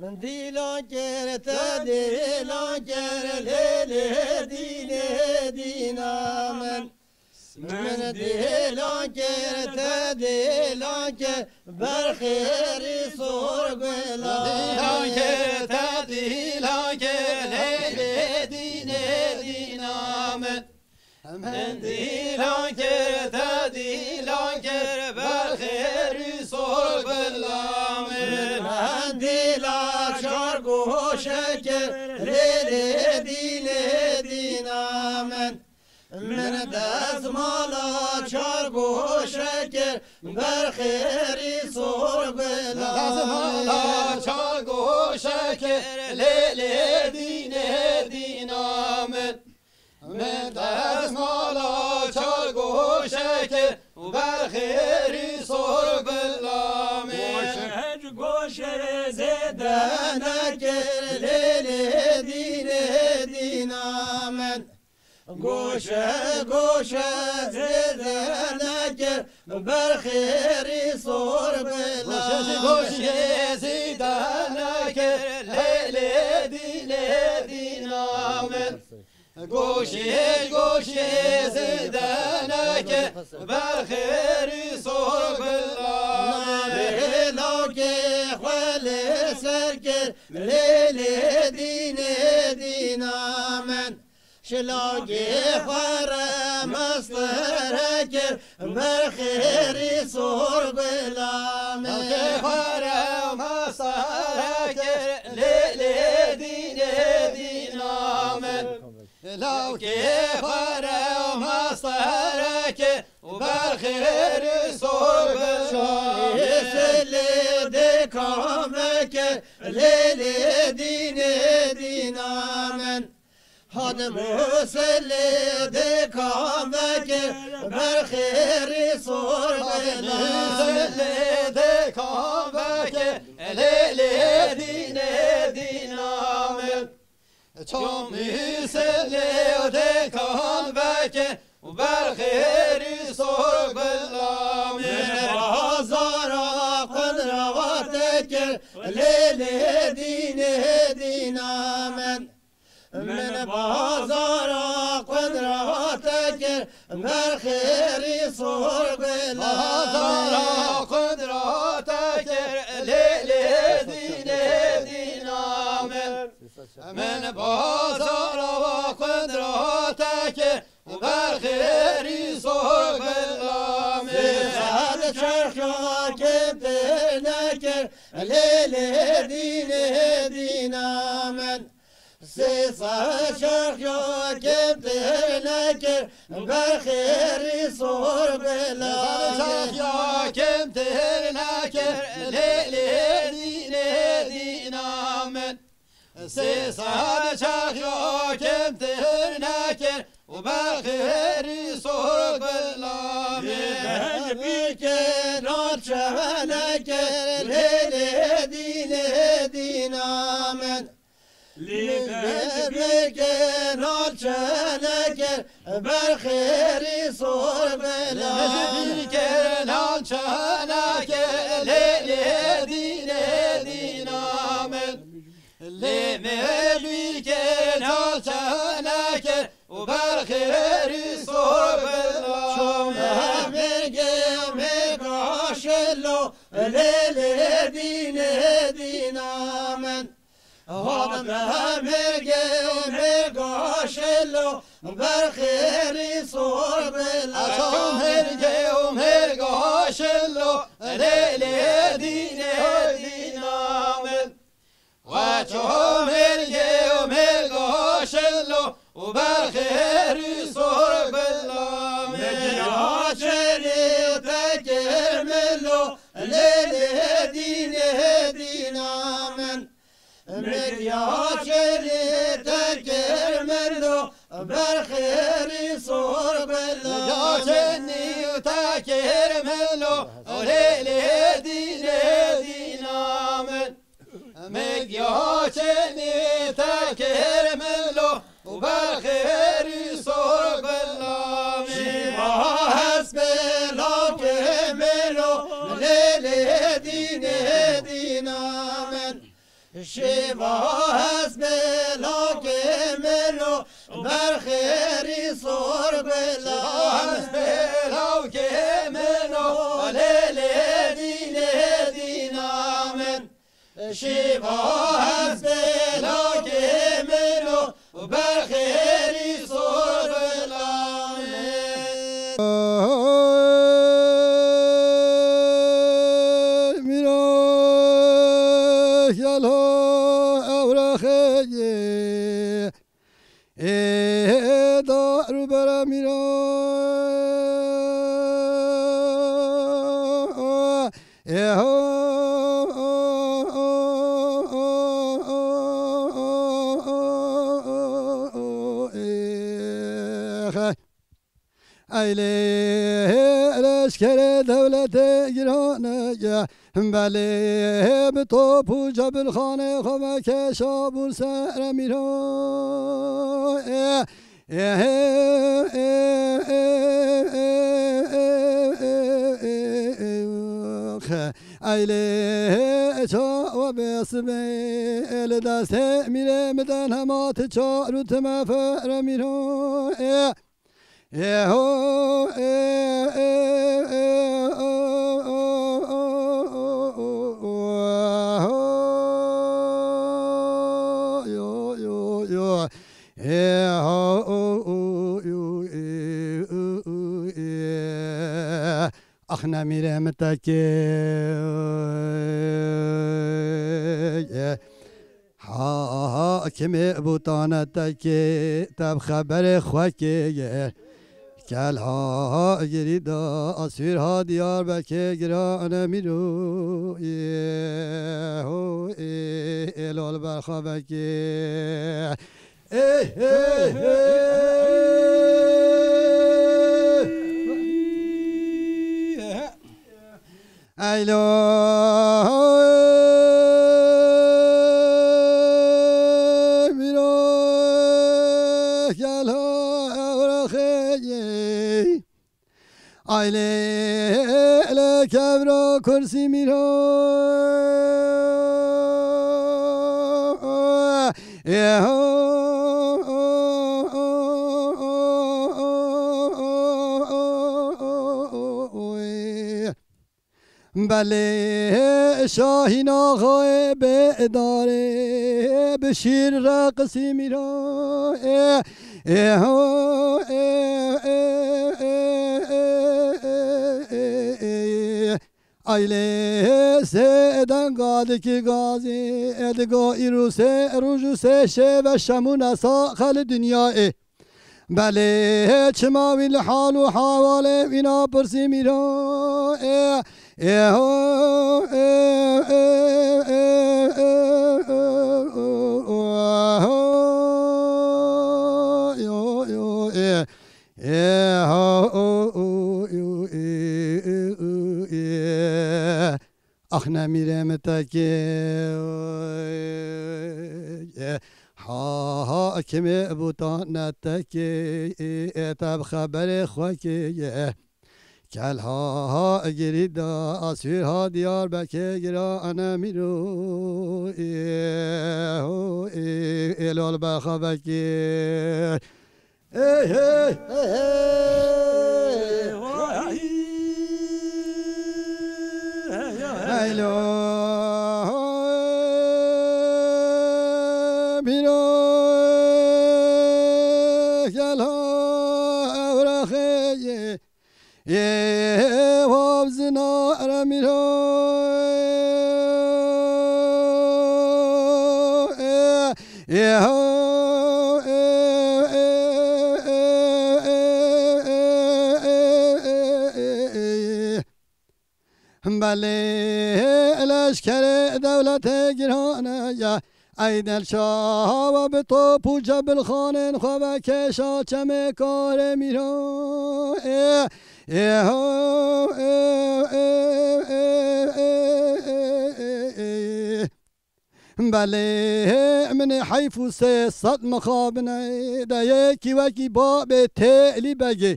من دیلا کرتا دیلا کر لیلی دینه دینا من دیلا کرتا دیلا کر برخیری سرگلا دیلا کرتا دیلا کر لیلی دینه دینا من دیلا کرتا دیلا کر برخیری سرگلا من دیلا چار گوشه کر لیلی دینه دینا من دست مالا چار گوشه کر برخیری سرگلا دست مالا چار گوشه کر لیلی دینه دینا من دست مالا چار گوشه کر برخیری سرگلا گوشه زدن کر لیلی دینه دینا گوشه زدن کر برخیری سرگلا گوشه زدن کر لیلی دینه دینا گوشه زدن کر برخیری سرگلا لیلا که خاله سر کر لیلی دینه دینا شلاگی خواره مستره کر برخیری سرگلا که خواره مستره کر لیلی دینه دینا لوکه خواره مستره کر برخیری سرگلا سلی دکامه کر لیلی دینه دینا هادم مسلی دکامه کر برخیری سرگلا مسلی دکامه کر لیلی دینه دینا چون مسلی دکامه کر برخیری سرگلا بازارا قدرات کر لیلی دینه دینا من بازارا قدرات کر برخیری سرگلا بازارا قدرات کر لیلی دینه دینا من بازارا قدرات کر برخیری سرگلا زد چرخا که نکر لیلی دینه دینا سیسا چرخا که نکر برخیری سرگلا چرخا که نکر لیلی دینه دینا سیسا چرخا که نکر برخیری سرگلا بیکنار چهنکر لیلی دینه دینا بیکنار چهنکر برخیری سرگلا بیکنار چهنکر لیلی دینه دینا بیکنار چهنکر برخیری سرگلا چون میگاشلو لیلی دینه دینا آدم میگاشلو برخیری سرگلا چون میگاشلو لیلی دینه دینا و چون میگاشلو برخیری سرگلا مجاشری تکر ملو لیلی دینه دینا مجاشری تکر ملو برخیری سرگلا مجاشری تکر ملو لیلی دینه دینا مجاشری تکر ملو برخیری سرگلا شیما حسب لاک ملو لیلی دینه دینا شیوا حسب لاک ملو برخیری سر گلا حسب لاک ملو لیلی دینه دینامن شیوا حسب لاک ملو برخیری سر گلا دارو برا میرا ایلی لشکر دولت گرانه بله به توپ و جبلخانه خمک شابور سر میرا ایلی چا و بسمه دست میره بدن همات چاروت مفر میرا اخنا میرم تکه حاکم بوتانه تکه تب خبر خوکه کل ها گریدا اسیر ها دیار بکه گرانه میرو الال برخوا بکه ایلا میرو کل ها اورخه ایله کبرا کرسی میرو بله شاهین آقای به داره به شیر رقصی میرا ایله سه دنگاده که گازی ادگاه ایرو سه روژو سه شه و شمون ساخل دنیای بله چماویل حال و حواله اینا پرسی میرا آخ نمیرم تکه حاکم بوتان نتکه تب خبر خواکه کل ها گریدا اسیر ها دیار بکه گرانه میرو الال برخوا بکه ایلا میرو کل ها اورخه وابزنا رمیرو بله لشکر دولت گرانه یا ای دل شاه و به توپ و جبل خانه خواه کشا چمه کار میرو بله من حیف و 300 مخابنه ده یکی وکی باب تیلی بگی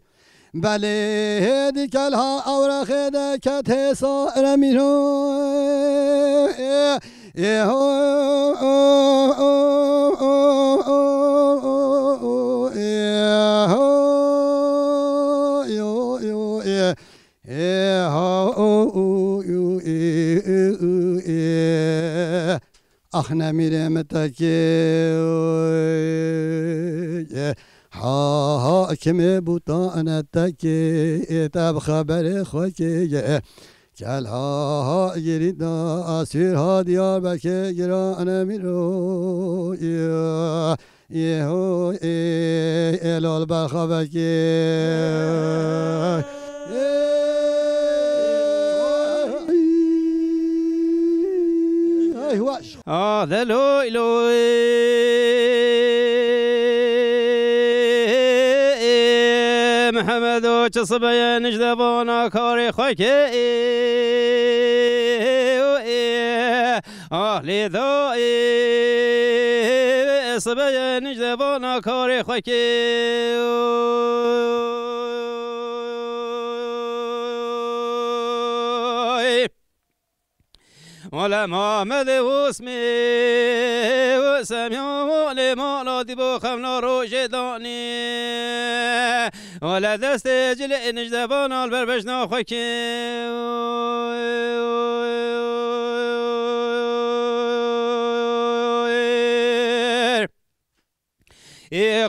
بله دیکل ها اورخه ده کت سائر میرو آخ نمیرم تکی حاکم بوتان تکی تب خبر خاکی کل ها گرید اسیر ها دیار بکه گران میرو یه هو الال برخوابکی دلوی لوی محمد و چه صبح نجدبانا کاری خاکی آهلی دایی صبح نجدبانا کاری خاکی ولا محمد واسمي وسميع لما دي بخمنا روجداني ولا دست جل نجدبان البربشنا خكي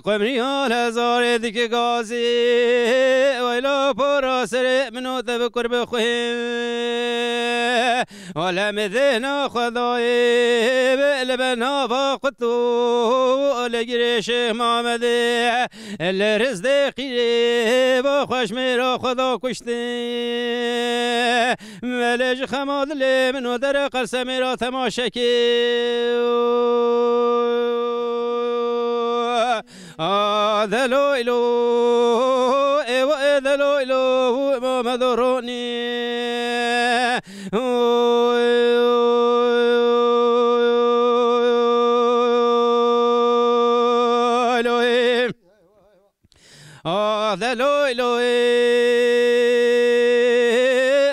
قمري على زار ديك غازي ولا براسر منو تذكر بخيم ولا مذنا خداي بلبنا فقطو لجريش محمد الرزدقي بخش ميرا خدا كشتي ملج خماد لي منو در قلسم ميرا تماشكي دلويلو دلويلو ما مدروني دلويلو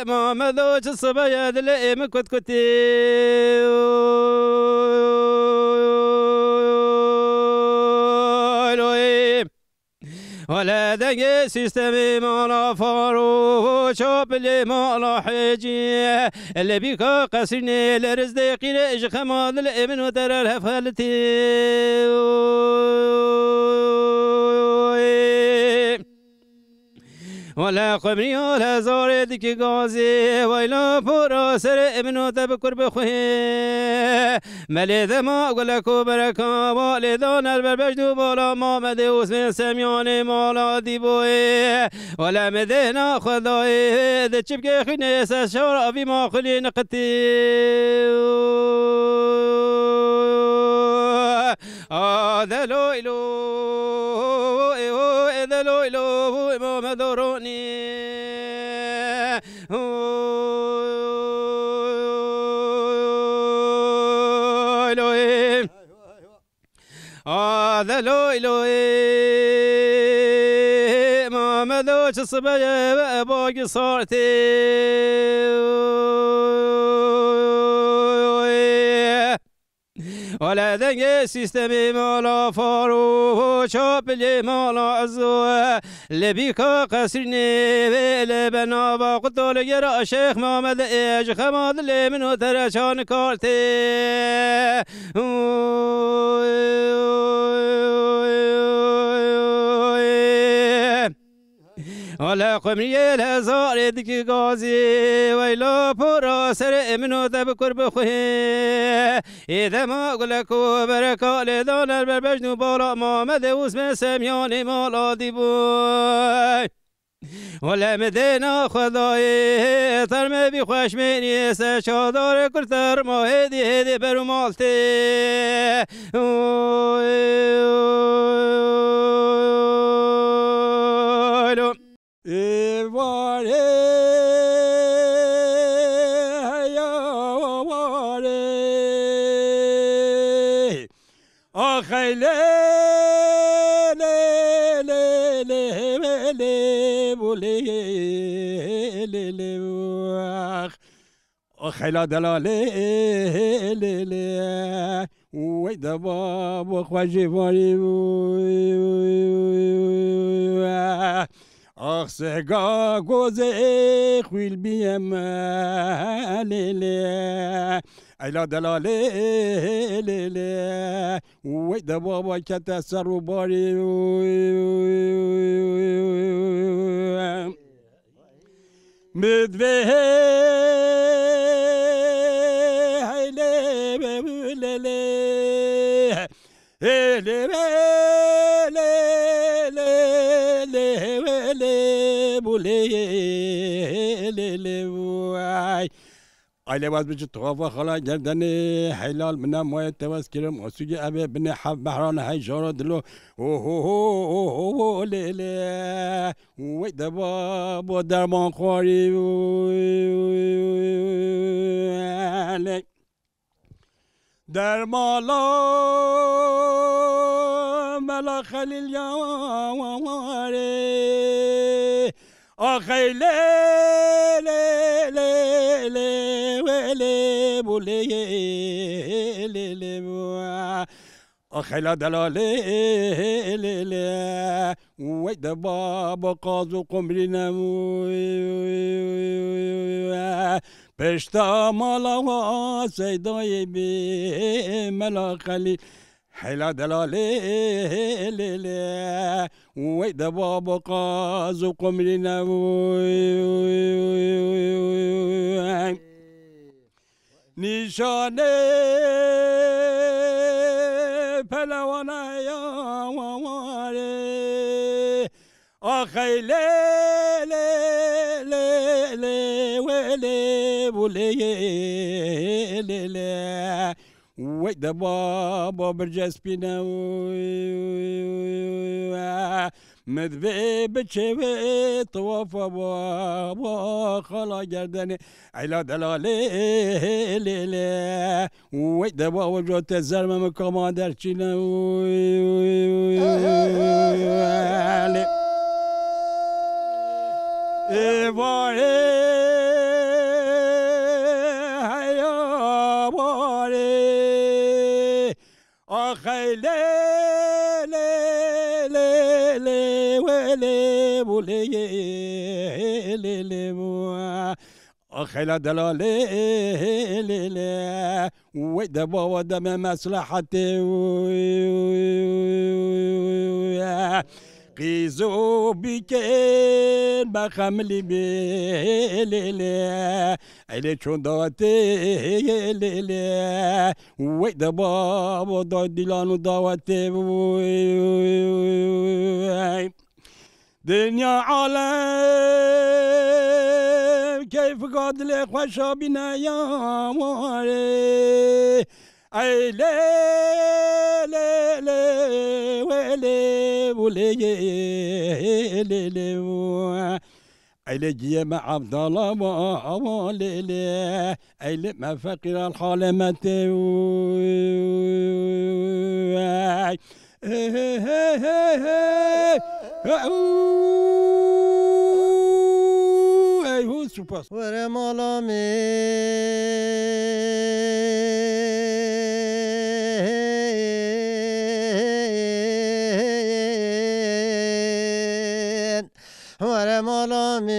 ما مدوش الصبايا دلي مكت كتي ولا دقي سيستمي مالا فارو شوب اللي مالا حجي اللي بيكا قصرني لرزدقي لإج خماد الابن وترى الهفالتي ولا قمري ولا زار ديك غازي ويلا برا سر ابن تبكر بخوي ملي ما اقول لك بركه والدان البربجدو بالا محمد واسم سميان مالا ديبوي ولا مدينه خداي دچبك خنيس شور في ما خلي نقتي دلويلو دلويلو ما مدروني دلويلو ما مدوش الصبايا باقي صارتي ولا دنگ سیستمی مالا فارو چاپ لی مالا عزو لبیکا قصرنی ویل بنا با قطال گرا شیخ محمد ایج خماد لی منو ترچان کارتی ولا قمري الهزار ديك غازي ويلا برا سر منو تبكر بخوي إذا ما أقول لك بركة لدان البربجنو بالا محمد واسم سميان مالا ديبوي ولا مدينة خداي ترمي بخوش مني سشادار كرتر ما هدي برو مالتي خیلا دلاله لیلی وی دباب خوشی باری آخ سگا گوزه خویل بیم لیلی ایلا دلاله لیلی وی دباب کت سر و باری مدوه علی باز بچه توافق خلا گردنی حلال منم مایه تواس کرم اسوگی ابی بنی حب بحران های جارا دلو اوه لیلی وی دبا با درمان خواری در مالا ملا خلیل یاری آخی لیلی خیلا دلاله لیلی وی دبا با قاز و قمرینم پشتا مالا سیدای بی ملا خلیل خیلا دلاله لیلی وی دبا با قاز و قمرینم نشانه پلوانه یاواره آخی لیلی ویلی لیلی وی دبا با برجسپینه مدوی بچه و طوافا با خلا گردنه ایلا دلاله لیلی وی دبا و جو تزرم مکاما در چینه ایواره هیا باره آخی خیلا دلاله لیلی وی دبا و دم مصلحته قیزو بیکن بخملی بی لیلی ایلی چون داوته لیلی وی دبا و دا دیلانو داوته دنیا عالم كيف قادل خوشا بنا يا ماري اي لي لي لي ولي ولي لي لي اي لي مع عبد الله ما لي لي اي ما فقر الحال متى ور مالا من ور مالا من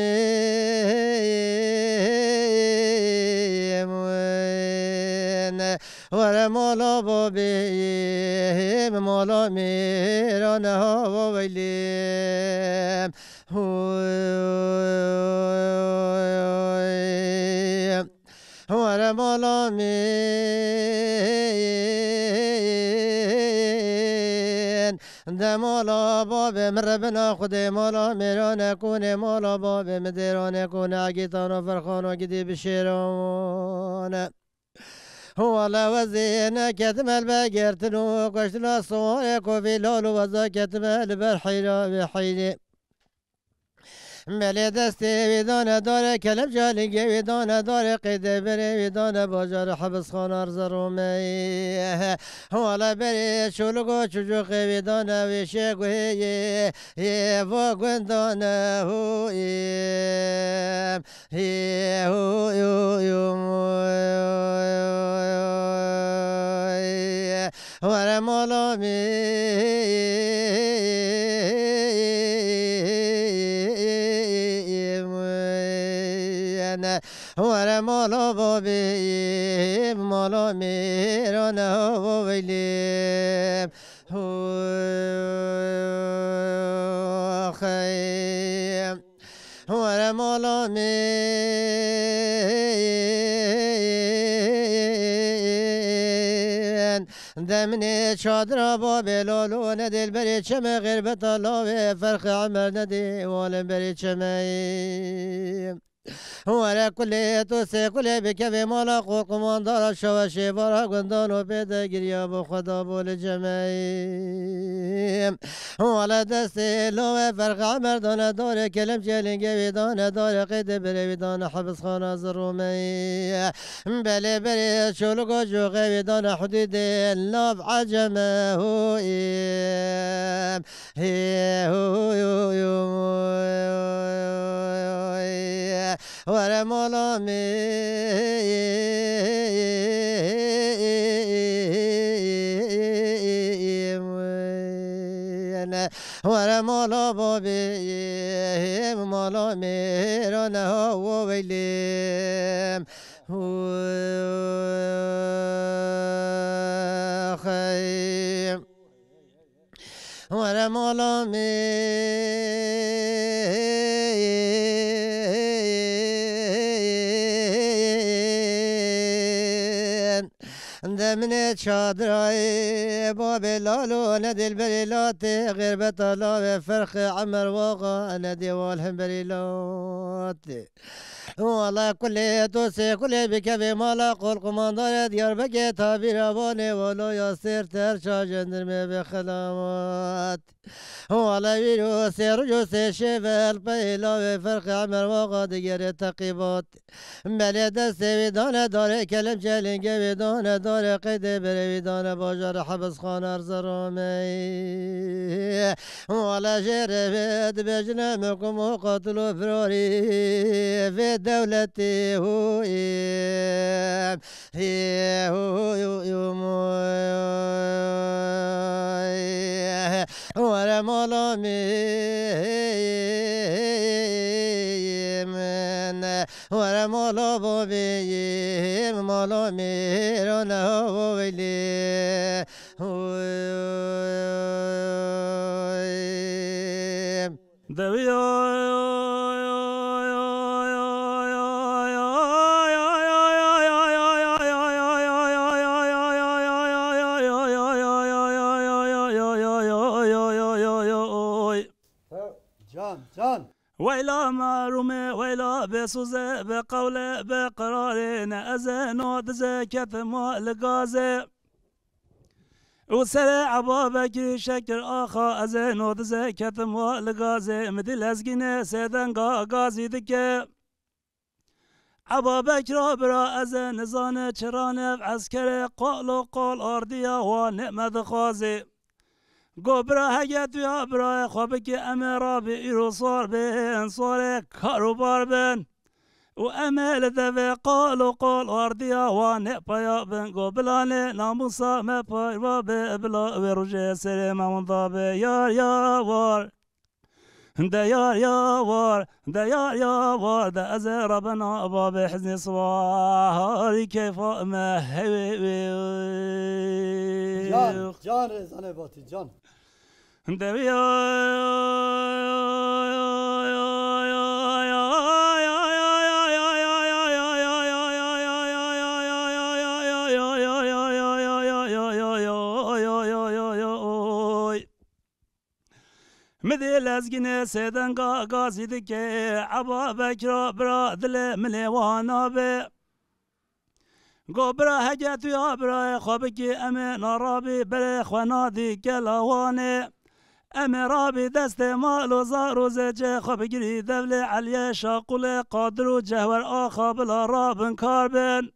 ور مالا بابي مالا میران ها ویلیم ور مالا من ده مالا باب مربنا خود مالا میران کن مالا باب مدیران کن عگیتان و فرخان و گدی بشیران هو وزين كتم البقرتنو قشنا صورك وفي لولو وزا كتم البرحيرة بحيلي ملی دستی ویدان داره کلم جالگی ویدان داره قید بری ویدان باجار حبس خان ارز رومی حالا بری شلگو چجوق ویدان ویشه گوهی و گندان هویم ور مولا ور مولا بابی مولا میران و ویلیم خیم ور مولا دمني شادرة بابي لولو ندي البريد شمي غير بطلاوي فرخ عمر ندي ولا بريد شمي ولا كل توسي كل بكفي مالا قوم دار الشواشي برا قندان وبيدا قريا بخدا بول جمعي ولا دستي لو فرق عمر دون دار كلم جلنجي ويدان دار قيد بري ويدان حبس خانة زرومي بلي بري شلقو جوغي ويدان حدود اللاب عجمه هو ور مولا ور مولا بابي مولا میران و ویلیم خیم ور مولا دمني شادراي بابي لالو ندي البريلات غير بطلا فرخ عمر واغا ندي والهم بريلات والله كل توسي كل بكفي مالا قول قماندار ديار بكي تابير اباني ولو يصير ترشا جندرمي بخلامات والله ويرو سير جوسي شفل بيلا فرخ عمر واغا ديار تقيبات بلي دستي ويدان دار كلم جلنجي ويدان دار قيد بري ويدان باجار حبس خان ارز رومي ولا جربت بجنمكم وقتلوا فراري في دولتي هو ور مولا ور مولا بابي مولا میران و ویلیم جان ويلا مارومي ويلا بسوزة بقولة بقرارين أزنو دزكت مال غازي وسرع بابك شكر آخا أزنو دزكت مال غازي مدل أزقنا سيدن غازي دكي عبابك رابرا أزن زانة چرانف عسكري قالو قال أرديا ونعمد خازي گوبرا هگت یا برای خوابه که امرا به ایرو صار به انصار کاروبار بن و امل دوه قال و قال آردیا و نپایا بن گوبلانه ناموسا مپای و به بلا و روژه سر ممون دابه یار یاوار ده یار یاوار ده یار یاوار ده از ربنا باب حزن صواری کیفا مهوی جان رزانه باتی جان مدل ازگنه سیدن غازی دکه عبا بکرا برا دل ملیوانا به گوبرا هجت یا برای خواب که امه نارابی بره خوانادی کلاوانه امرابي دست مال و زار و زجه خواب گیری دول علیه شاقول قادر و جهور آخا بلا رابن کاربن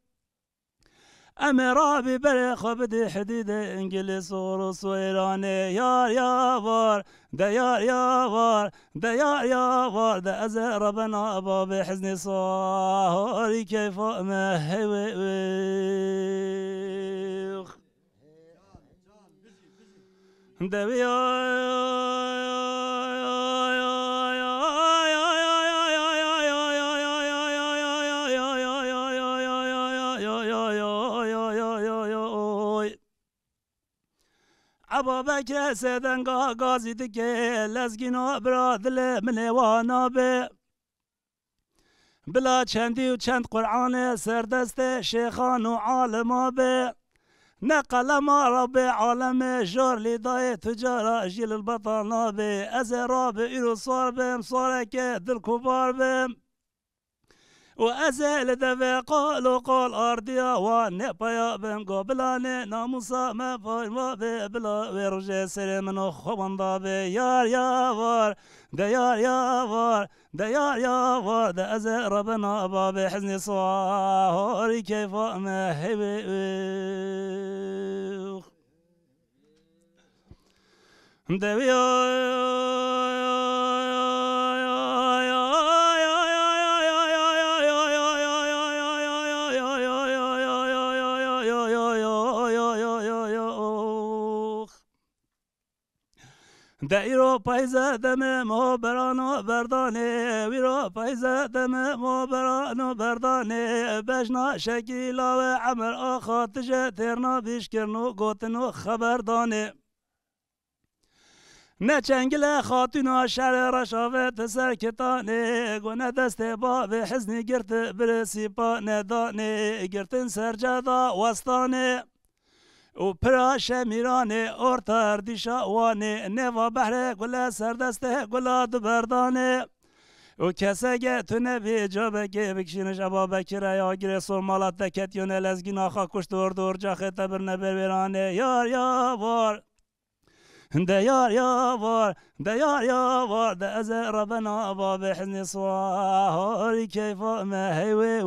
امرابي بره خواب دی حدید انگلیس و روس و ایرانه یار یاوار ده یار یاوار ده یار یاوار ده از ربنا باب حزن صاهاری کیف مهویخ ده ابا بکر سدنگا گازی دکه لزگینا برادل منوانا به بلا چندی و چند قرآن سردست شیخان و عالما به نقل ما رب عالم جار لدای تجارة جيل البطانا به از راب ایرو صار بهم صارك دل كبار بهم وأزل دفع قال وقال أرضيا ونبيا بهم قبلاني ناموسا ما فاي ما بلا ويرجع سلمنا خوان ضابي يار ياوار ده يار ياوار ده يار ياوار ده أزل ربنا بابي حزني صاهري كيف ما هبيخ ده دایرو پایزه دم ما برانو بردانه ویرو پایزه دم ما برانو بردانه بجنا شکیلا و عمر آخا تجه ترنا بیش کرنو گوتنو خبردانه نه چنگل خاتون شر رشاوت سرکتانه گونه دست باب حزنی گرت برسی پا ندانه گرتن سرجادا وستانه و پراش میرانه ارتا اردیشا وانه نوا بحر گل سردسته گل دبردانه و کسا گه تو نبی جابه که بکشینش ابا بکره یا گره سرمالات دکت یونه لزگین آخا کشت دور جا خیطه بر نبر بیرانه یار یاوار ده یار یاوار ده یار یاوار ده از ربنا باب حزن صواهاری کیفا مهوی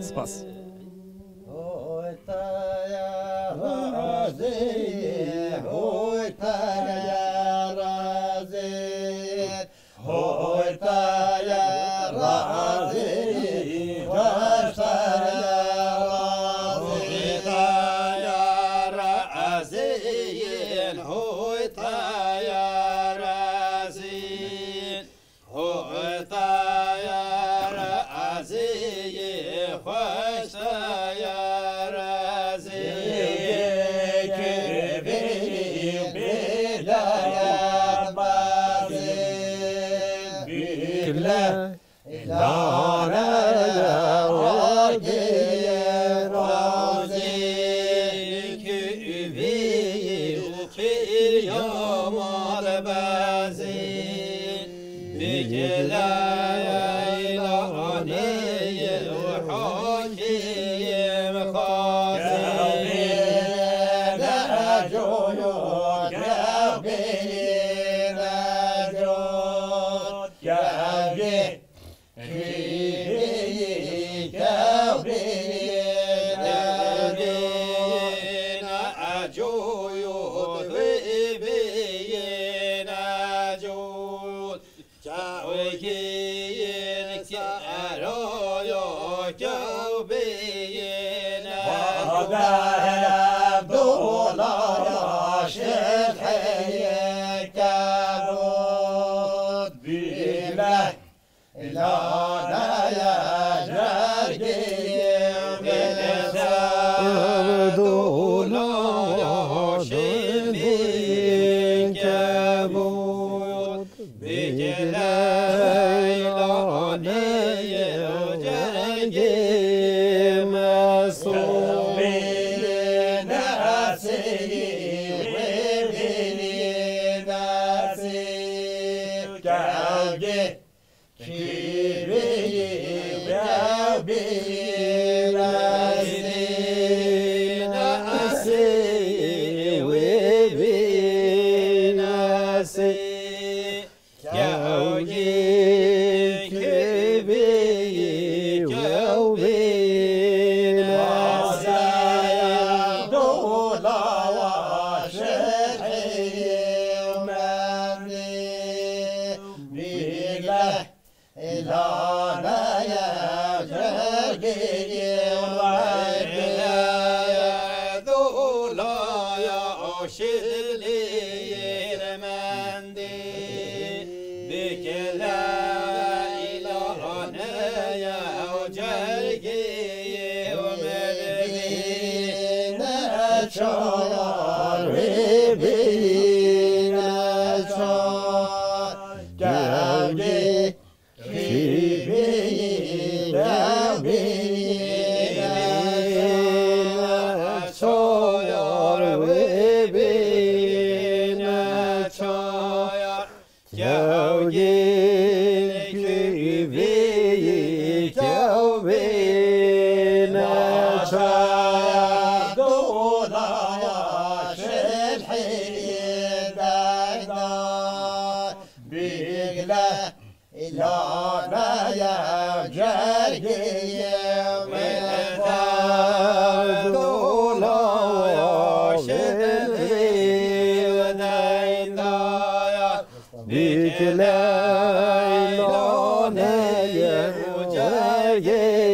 سپاس we شدلي رمندي بك لا إله يا وجرقي ومربينا شعر وبينا شعر جاوجي في بينا بينا شعر وبينا شعر جاوجي في بينا شعر دولا يا شلحي دايدار بيقلا إلانا يا جرقي من دولا يا شلحي ودايدار بيقلا إلانا يا جرقي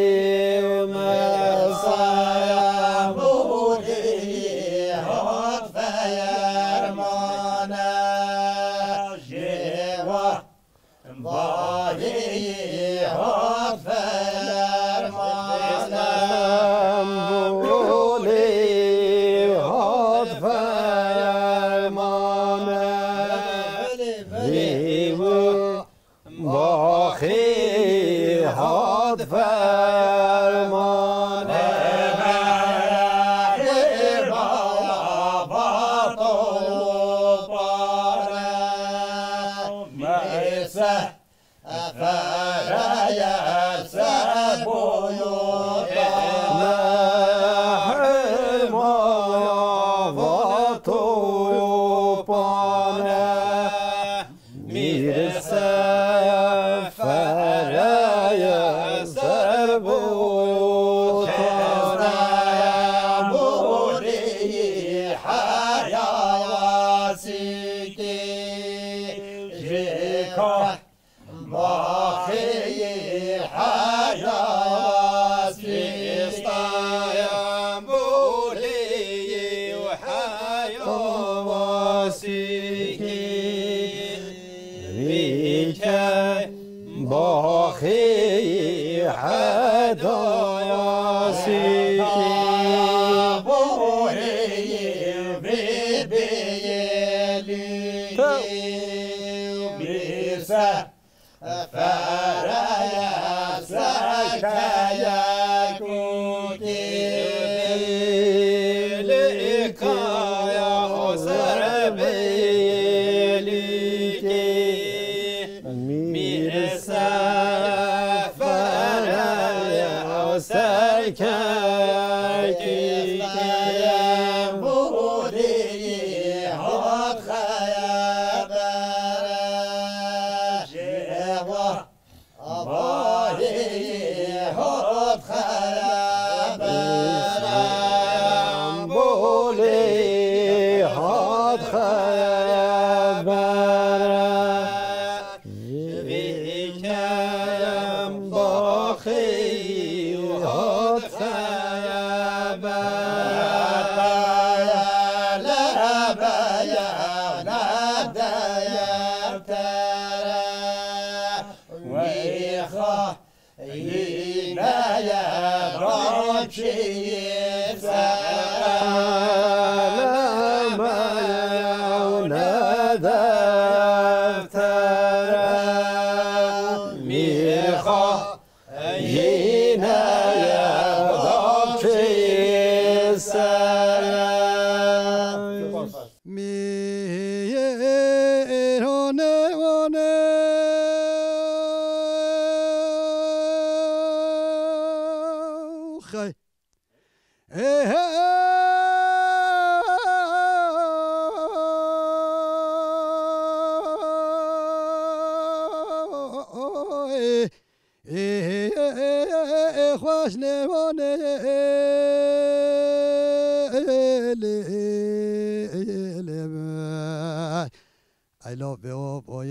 I love you, boy.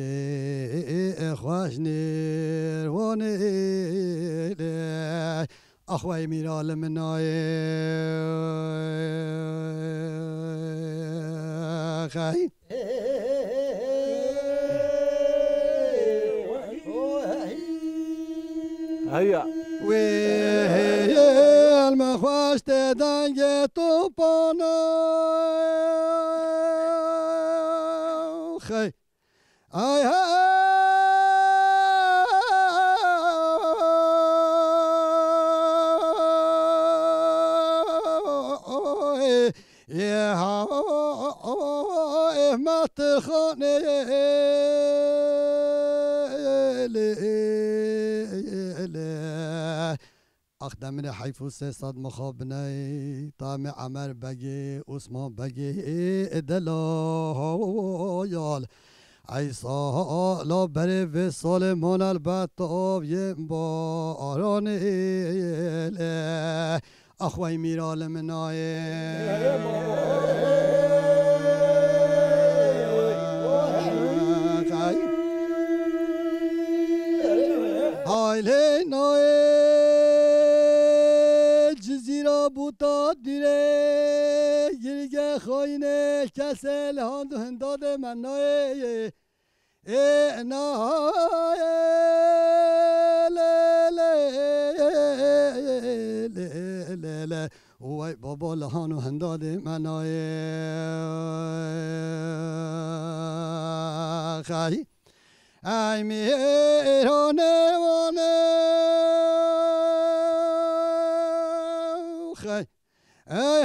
خواشني واني أخوي ميرال مناي خی هيا وی المخواش دنگ تو پانا خی آی يا مات الخانة أخدم من حيفوس صد مخابني طامع عمر بقي عثمان بقي دلال عيسى لا بري في سليمان البطاب يمباراني أخوي ميرال مناي هاي ليناي جزيرة بوتا ديري يرجع خاينة كسل هاندو هنداد مناي ناي لا وای بابا لهانو هنداد منای خی ای میرانه وانه خی ای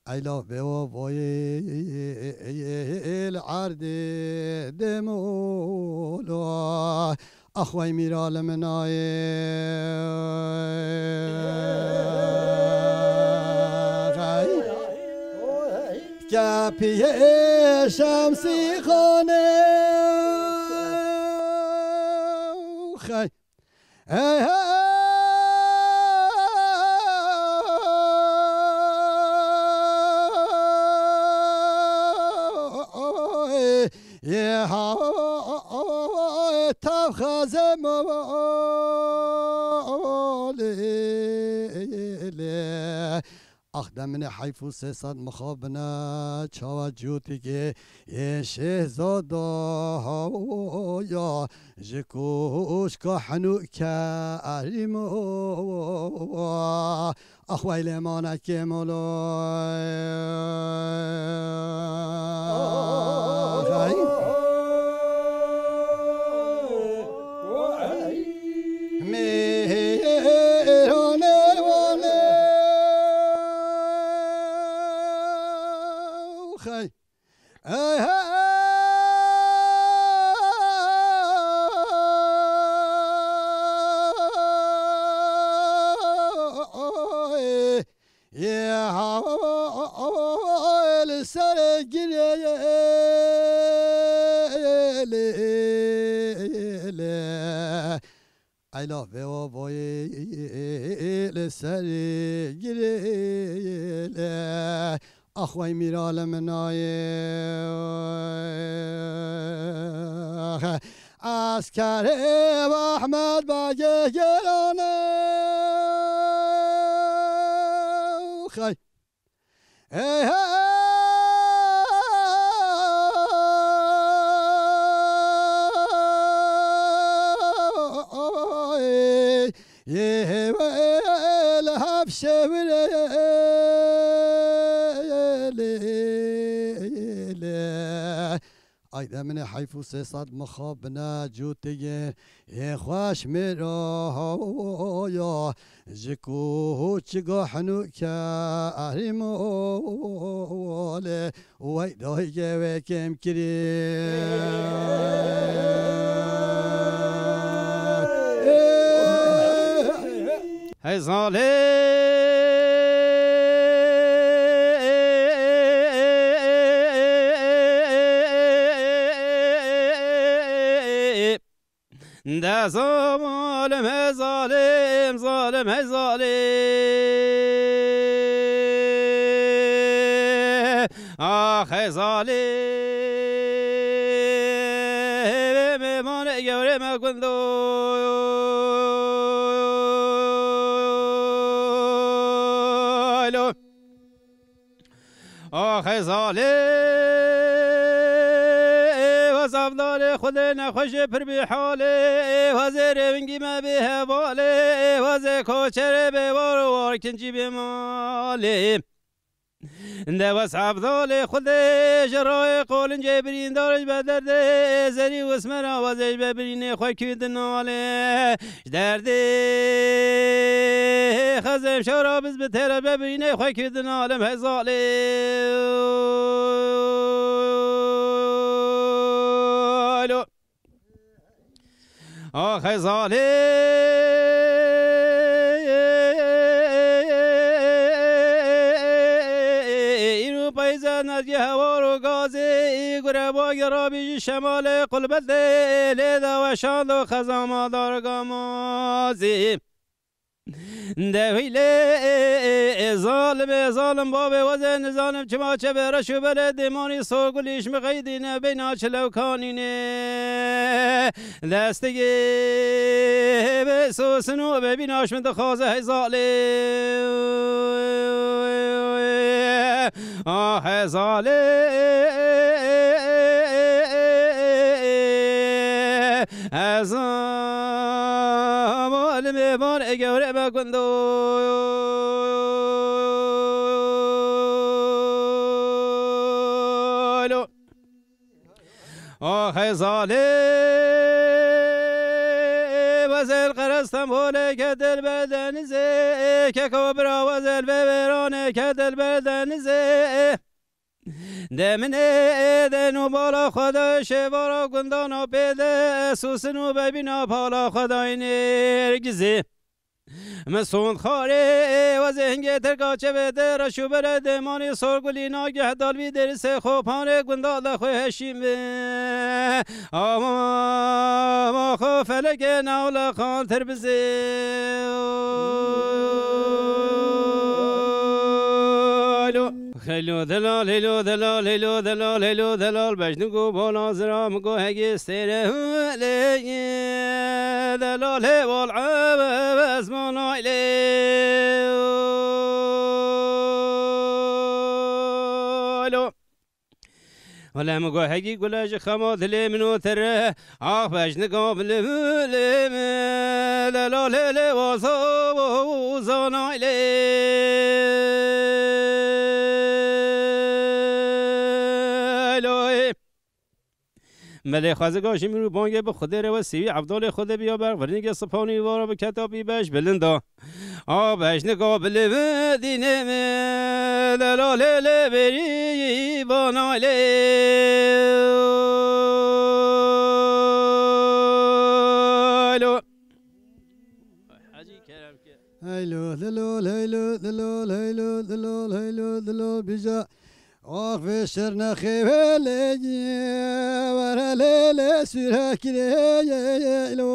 I love you boy العرض دمولو أخوي ميرال مناي كابي شمسي خانه خي يا تبخز مولي أخدم من حيفوس صد مخابنا چاوا جوتي كي يا شهزادا يا جكوش كحنو كريم أخوي لمانك مولاي I love you boy لسري جريلة أخوي ميرال مناي عسكري وأحمد باقي جيراني خي أيضا من حيفوس صد مخابنا جوتي خوش مرا يا جكو تشغو حنو كاريم ولا ويدو يجي كم كري هاي صالح ده ظالم ظالم ظالم ظالم خزالی میمان گوره مگندو خزالی و زبدار خود نخوش پر بی حاله و زیر ونگی ما به حواله و زیر کوچر به وار و وار کنجی به ماله ده و زبدار خود جرای قولن جبرین دارش به درد زری و اسمر آوازش ببرین خواه کود ناله درد خزم شرابز به تر ببرین خواه کود نالم هزاله آخ زاله اینو پیزن از یه هوا رو گازه گره با گرابی شمال قلبت لیده و شاند و خزام دار گامازی دویله ظالم باب وزن ظالم چما چه برشو بره دیمانی سوگلیش مقیدینه بینا چلو کانینه دستگی بسوسنو ببیناش من دخوازه ظالم آه ظالم از آمال میبان اگوره بگندو آخ ظالم وزل قرستم بوله که دل بدنزه که کبرا وزل ببرانه که دل بدنزه دمنه دنو بالا خدا شوارا گندانا پیده سوسنو ببینا بالا خدای نرگزه مسون خاره و زنگ ترکاچه بده رشو بره دمانی سرگلی ناگه دالوی درس خوبانه گندال خوی هشیم آما خو فلک ناولا خان تربزه خیلو دلال هیلو دلال هیلو دلال هیلو دلال بجنگو بالا زرام گو هگی استیره دلال هیوال عب اسمان آیلی ولی مگو هگی گلاج خماد لی منو تره آخ بجنگو بلیم دلال هیلی وزان آیلی ملی خازگاهی میرو بانگه به خود رو سیوی عبدال خود بیا بر ورنیگ سپانی وارا به کتابی بش بلندا آبش نگاه بله دینه دلاله لبری باناله هیلو دلول هیلو دلول هیلو دلول هیلو دلول بیجا آخ فشر نخیبه ورا لیل سوره کلیلو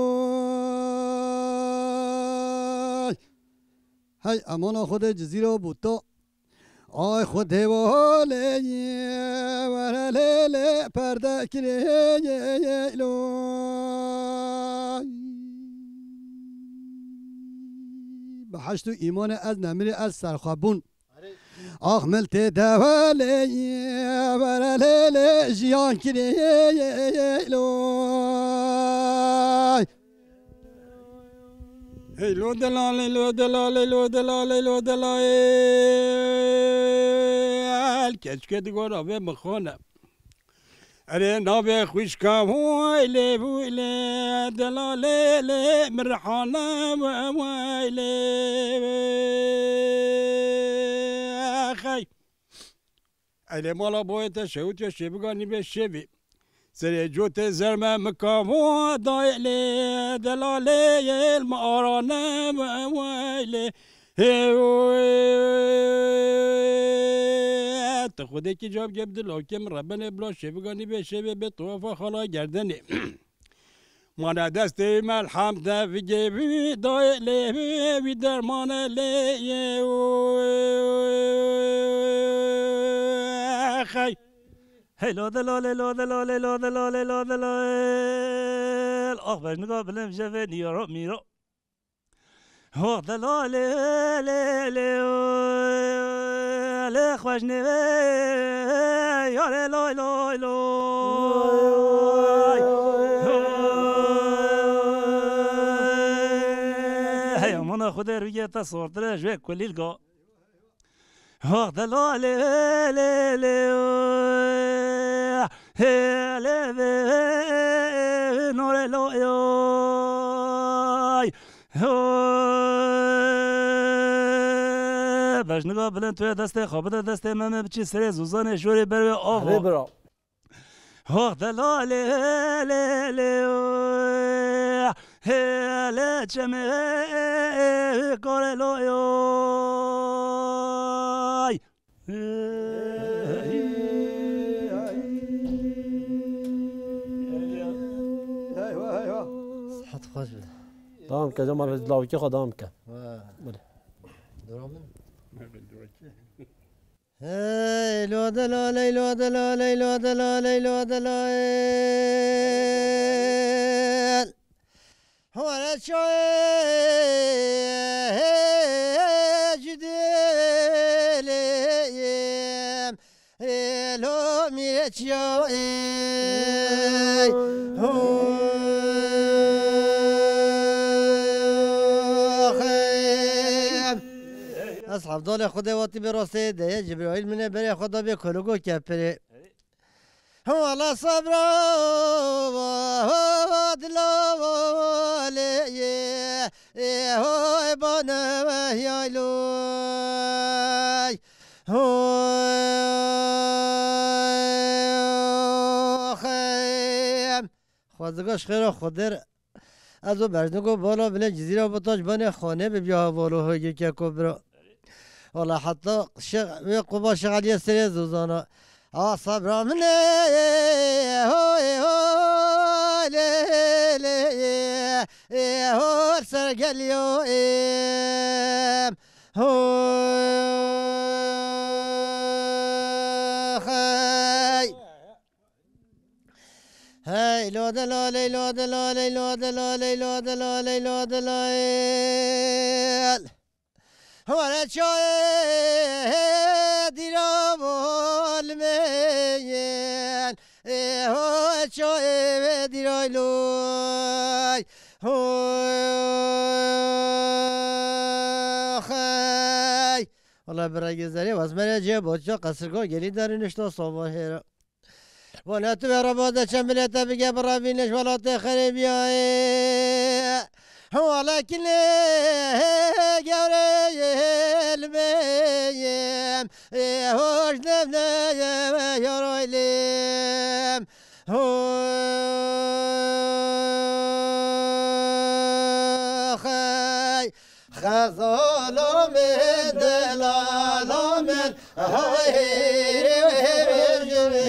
های امان خود جزیره بودا آی خود واله ورا لیل پرده کلیلو به حشت و ایمان از نمیر از سرخوابون آخ ملت دوالی برلیل جیان کریلو هیلو دلال هیلو دلال هیلو دلال هیلو دلال کچ که دیگر آبه مخانم اره نابه خوش کام وایله وایله دلاله مرحانه وایله خی اره مالا باید شوت یا شبگانی به شبی سر جوت زرمه مکام دایله دلاله المارانه وایله تا خودی که جاب گب دل حاکم ربن بلا شبگانی به شبه به طوافا خلا گردنه مانا دست ملحم ده وی جبی دایله وی درمان لیه خی هی لا دلال لا دلال لا دلال لا دلال آخ باش نگاه بلم جوه نیارا میرا آخ دلال لی خوش نوه یاره لای لای لای هی امانا خود رویه تا سوردره جوه کلیل گاه آخ دلال نور لای باش نگاه بلند توی دسته خوابده دسته ممه بچی سری زوزانه شوری بروی آقا برا آخ دلال هل چمه کار لای صحت خوش بده دام که جمع لاوکی خودم که بله درامن هی لو دلال لو دلال لو دلال لو دلال هو شوي جديليم لو ميت شوي اصحاب دول خدا وقتی براسه ده جبرائیل منه بره خدا به کلوگو کپره والا صبر و دلا ولی هوی بانه یایلوی خیم خوازگاش خیره خودر از او برزنگو بالا بله جزیره بطاش بانه خانه ببیا والو هایی که کبرا والله حتى قبا شغالية سريع زوزانا صبر مني هوي هوي لي لي هو سرقل يوم هو خي هاي لو دلالي لو دلالي لو دلالي لو دلالي لو دلالي هو شوي ديرام المين هو شوي ديرايلوي هو خي والله برای زری واسمر جه بچه قصرگاه گلی دارینش تا صباحه وانا تو رباده چملت بگه برابینش ولا تخریبیای ولكن قوري الميم هوش نبنا يا رويليم خي خزال من دلال من هيري وهيري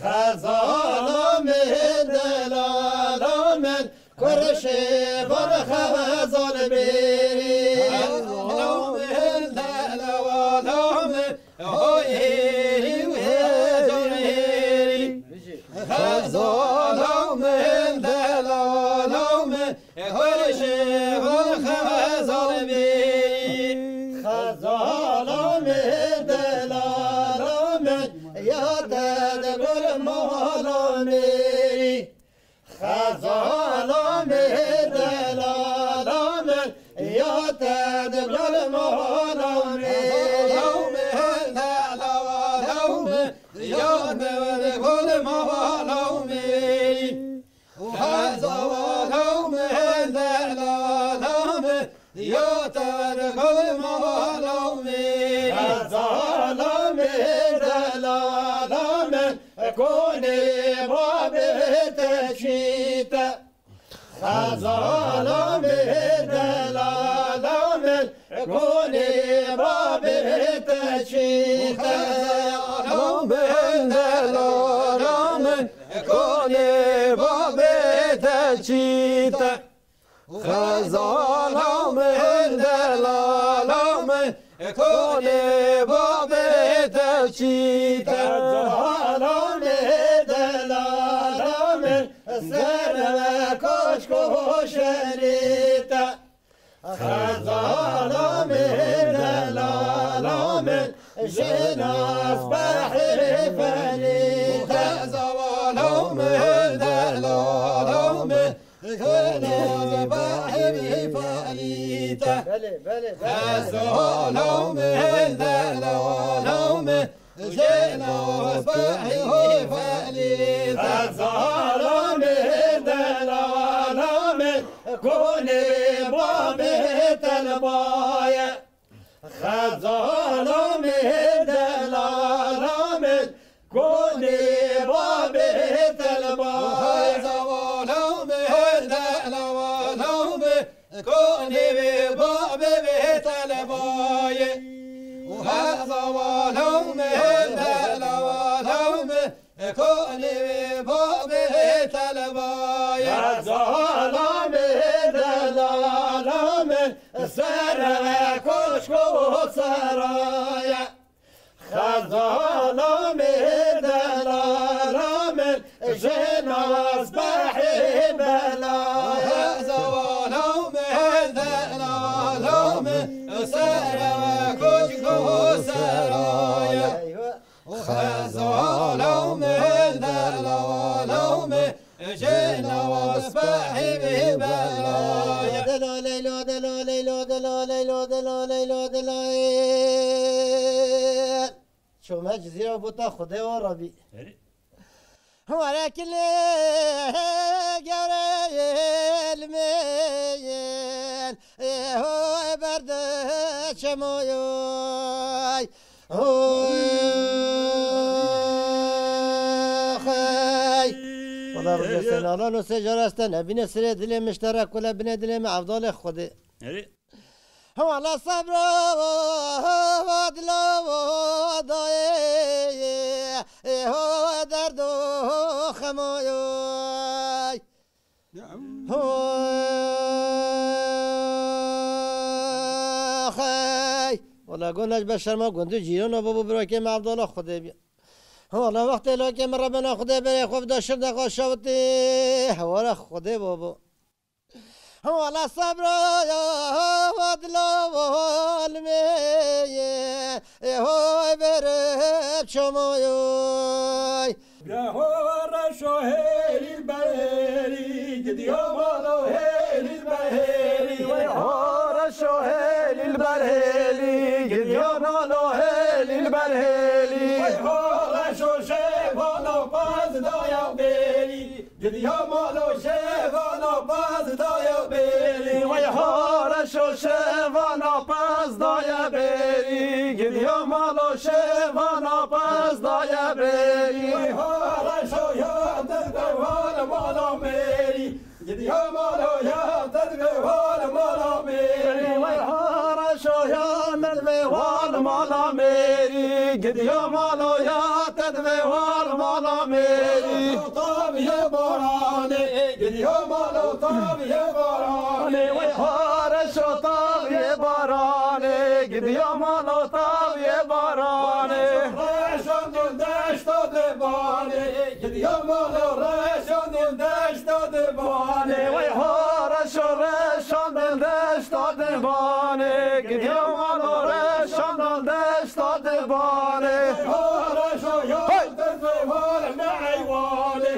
خزال من دلال من كرشي برخزال بيري لو لا لا هيري وهيري خزال من دلال من كرشي برخزال بيري خزال من دلال من يا تدبر مهلاني خزال من دلال من يا تدبر مهلاني يا تدبر مهلاني خزال من دلال من يا تدبر مهلاني خزال من دلال من كوني بابت شيتا خزال من دلال من كوني بابت شيتا من دلال من كوني بابت شيتا خزال من دلال من کنی باب تچیت ظالم دلالم سر کش کشریت ظالم دلالم جناس بحر فلیت ظالم دلالم جناس بحر فلیت ظالم دلالم جناس بحر فلیت ظالم دلالم کنی باب طلبای خزالم دلالم کنی باب طلبای زوالم دلالم کنی باب طلبای زوالم دلالم کنی باب طلبای زوالم دلالم سر کشک و سرای خزالم دلالم جناس بحر بلای زوالم دلالم سر کشک و سرای خزالم دلالم جناس بحر بلای دلالی دلالی دلالی دلالی دلالی شو ما جزيرة بوتا خدي وربي ولكن جري المين هو برد شموي والله رجع سنالا نسجر استنى بين سرية دلي مشترك ولا بين دلي مع أفضل خدي هو على صبر ودلو ضاي هو درد خماي هو خي والله قلنا بشر ما قلت جيران وبابو براكي مع أفضل خدي بي والله وقت لكن من ربنا خدي بري خوف داشر دقا شوتي حوالي خدي بابو ولا صبر ودلو المي هو برب شموي بهار شهيل البهيري قد يوم الله هيل البهيري بهار شهيل البهيري قد يوم الله هيل البهيري بهار شهيل الله باز دايا بيلي قد يوم الله شهيل الله باز دايا بيلي بهار شهيل الله باز دايا بيلي قد يوم الله شهيل الله باز دايا بيلي Gidi hamalo ya tadve wal mala meri way hara shoya tadve wal mala meri gidi hamalo ya tadve wal mala meri tab ye barane gidi hamalo tab ye barane way hara sho tab ye barane gidi hamalo tab ye barane rashon dash to de bane gidi hamalo rashon dash to de bane way hara sho rashon dash to de bane gidi hamalo rashon dash to de bane hara sho ya tadve wal ma'aywane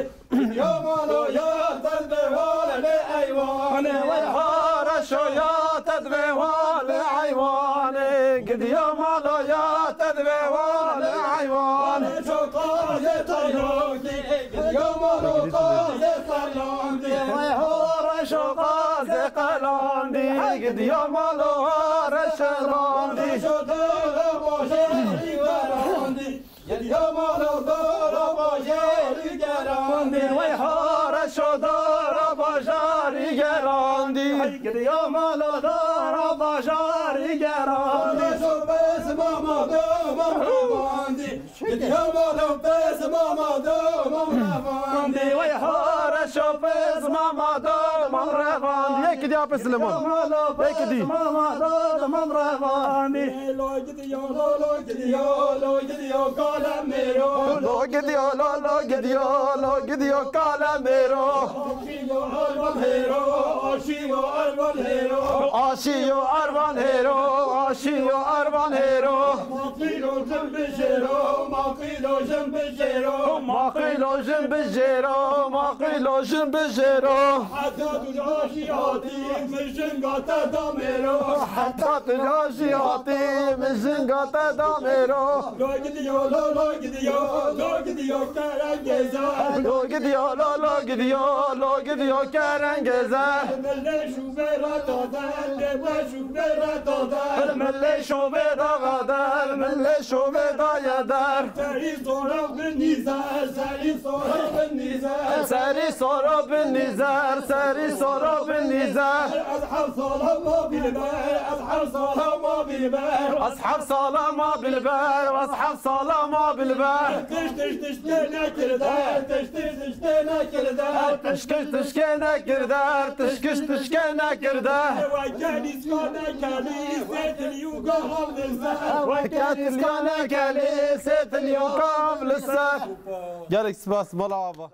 hamalo ya tadve wal ma'aywane way hara sho ya tadve wal ma'aywane gidi hamalo ya tadve wal ma'aywane sho qaje tayroki gidi hamalo qaje qalandi way hara sho qaje qalandi gidi hamalo hara shalandi sho dala bosheri qalandi gidi hamalo dala bosheri qalandi way hara sho dala bosheri qalandi gidi hamalo dala bosheri qalandi sho bes mama do mama gidi hamalo bes mama do mama way hara شافز ماما داد من روان یک دی آپ سلمان یک دی ماما داد من روانی لو گدیو لو گدیو لو گدیو کالم میرو لو گدیو لو گدیو لو گدیو کالم میرو آشیو اروان هیرو آشیو اروان هیرو ماقیلو جنب جیرو ماقیلو جنب جیرو ماقیلو جنب جیرو ماقیلو جنب جیرو حتی تجاشیاتی مجنگات دامیرو حتی تجاشیاتی مجنگات دامیرو لو گدیو لو گدیو کرنگزا لو گدیو لو گدیو کرنگزا ملی شوبرا دادن لبا شوبرا دادن ملی شوبرا غدر ملی شوبرا یدر سری سورا بنیزر سری سورا بنیزر سری سورا بنیزر سری سورا بنیزر اصحاب صلاة ما بالبر اصحاب صلاة ما بالبر اصحاب صلاة ما بالبر واصحاب صلاة ما بالبر تش تش تش نکردر تش تش تش نکردر تشکش تشکه نکردر تشکش تشکه نکردر وکلیس نکلی ستلیو گام لزر وکلیس نکلی ستلیو گام لزر گرک سپاس بالا آبا